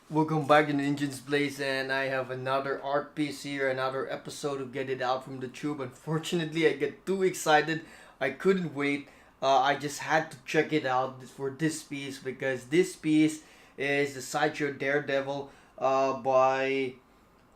Welcome back to the Engine's Place, and I have another art piece here, another episode to get it out from the tube. Unfortunately, I get too excited, I couldn't wait. I just had to check it out for this piece because this piece is the Sideshow Daredevil by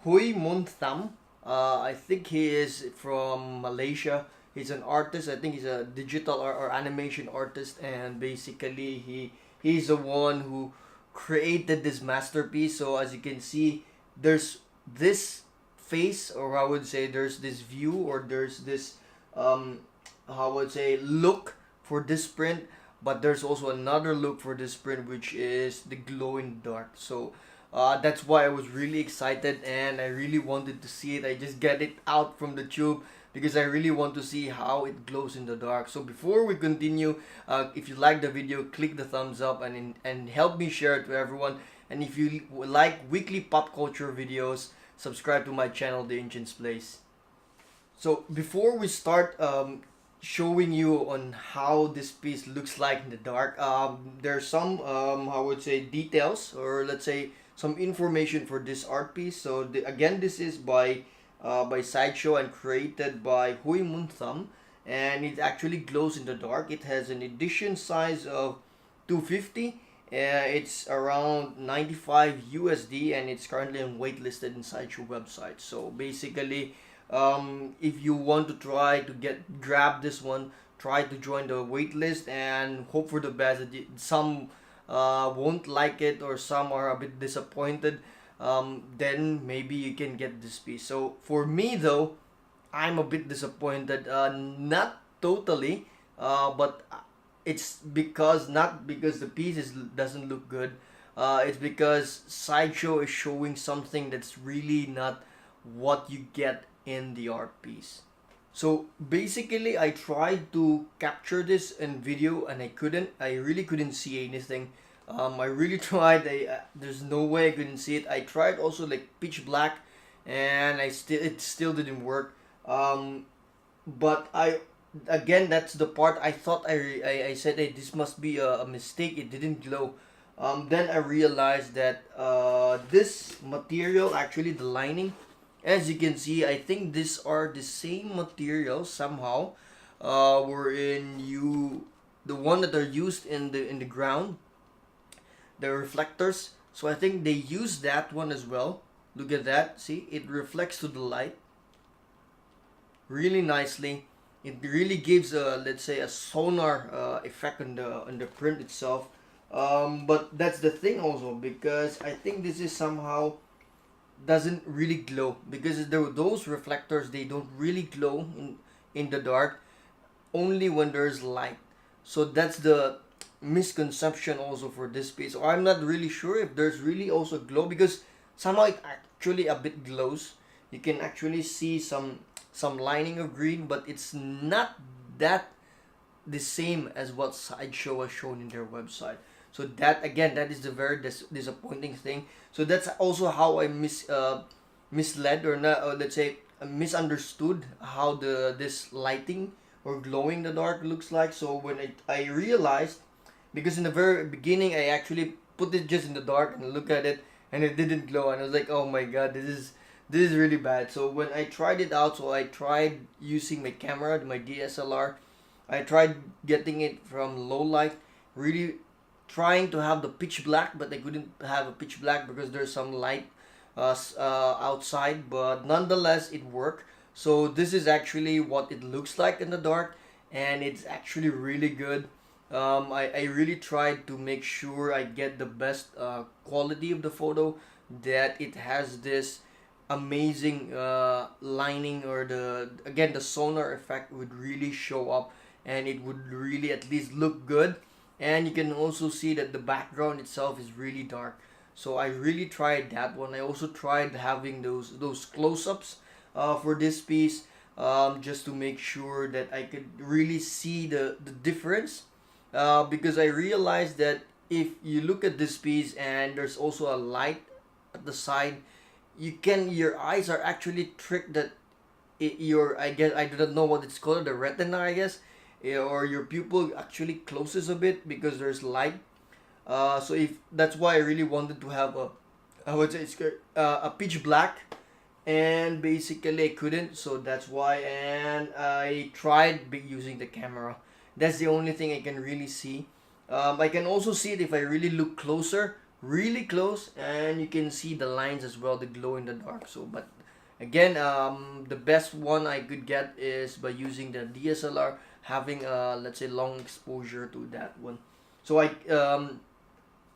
Hui Mun Tham. I think he is from Malaysia. He's an artist. I think he's a digital or animation artist, and basically he's the one who created this masterpiece. So as you can see, there's this face, or I would say there's this view, or there's this um, how I would say look for this print. But there's also another look for this print, which is the glow in the dark. So that's why I was really excited and I really wanted to see it. I just get it out from the tube because I really want to see how it glows in the dark. So before we continue, if you like the video, click the thumbs up and help me share it to everyone. And if you like weekly pop culture videos, subscribe to my channel, The Ancient's Place. So before we start showing you on how this piece looks like in the dark, there's some I would say details, or let's say some information for this art piece. So again, this is by Sideshow and created by Hui Mun Tham, and it actually glows in the dark. It has an edition size of 250. It's around 95 USD, and it's currently on waitlisted in Sideshow website. So basically, if you want to try to grab this one, try to join the waitlist and hope for the best. Some won't like it, or some are a bit disappointed. Then maybe you can get this piece. So for me though, I'm a bit disappointed. Not totally, but it's because not because the piece doesn't look good. It's because Sideshow is showing something that's really not what you get in the art piece. So basically, I tried to capture this in video and I couldn't. I really couldn't see anything. I really tried. There's no way I couldn't see it. I tried also like pitch black, and it still didn't work. But I again, that's the part I thought I said, hey, this must be a mistake. It didn't glow. Then I realized that this material, actually the lining, as you can see, I think these are the same material somehow. Wherein the one that are used in the ground, the reflectors. So I think they use that one as well. Look at that. See, it reflects to the light really nicely. It really gives a, let's say, a sonar effect on the print itself. But that's the thing also, because I think this is somehow doesn't really glow, because those reflectors, they don't really glow in the dark, only when there's light. So that's the misconception also for this piece. So I'm not really sure if there's really also glow, because somehow it actually a bit glows. You can actually see some lining of green, but it's not that the same as what Sideshow has shown in their website. So that again, that is the very disappointing thing. So that's also how I misled, or not, or let's say misunderstood how this lighting or glowing in the dark looks like. So when I realized, because in the very beginning I actually put it just in the dark and look at it, and it didn't glow, and I was like, oh my god, this is really bad. So when I tried it out, so I tried using my camera, my DSLR. I tried getting it from low light, really trying to have the pitch black, but I couldn't have a pitch black because there's some light outside. But nonetheless, it worked. So this is actually what it looks like in the dark, and it's actually really good. I really tried to make sure I get the best quality of the photo, that it has this amazing lining, or the sonar effect would really show up, and it would really at least look good. And you can also see that the background itself is really dark. So I really tried that one. I also tried having those close-ups for this piece, just to make sure that I could really see the difference, because I realized that if you look at this piece and there's also a light at the side, your eyes are actually tricked that your, I guess, I don't know what it's called, the retina, I guess, or your pupil actually closes a bit because there's light. So if that's why I really wanted to have I would say it's a pitch black, and basically I couldn't, so that's why. And I tried using the camera. That's the only thing I can really see. I can also see it if I really look closer, really close, and you can see the lines as well, the glow in the dark. So, but again, the best one I could get is by using the DSLR, having let's say long exposure to that one. So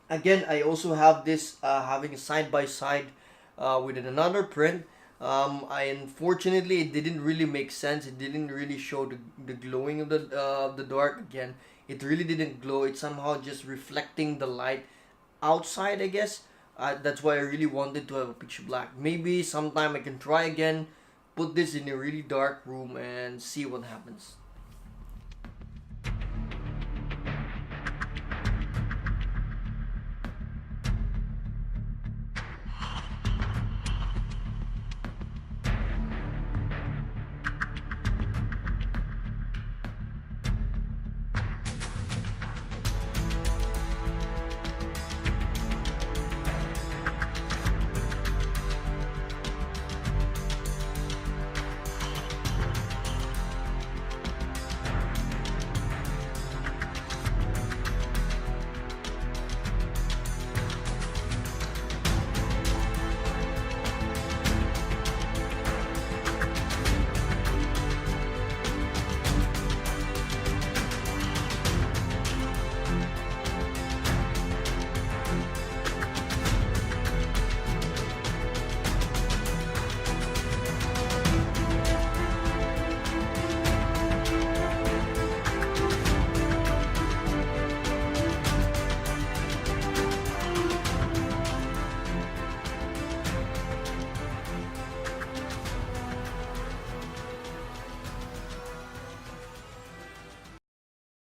again, I also have this having a side by side with another print. I unfortunately it didn't really make sense. It didn't really show the glowing of the dark. Again, it really didn't glow. It's somehow just reflecting the light outside, I guess. That's why I really wanted to have a pitch black. Maybe sometime I can try again, put this in a really dark room and see what happens.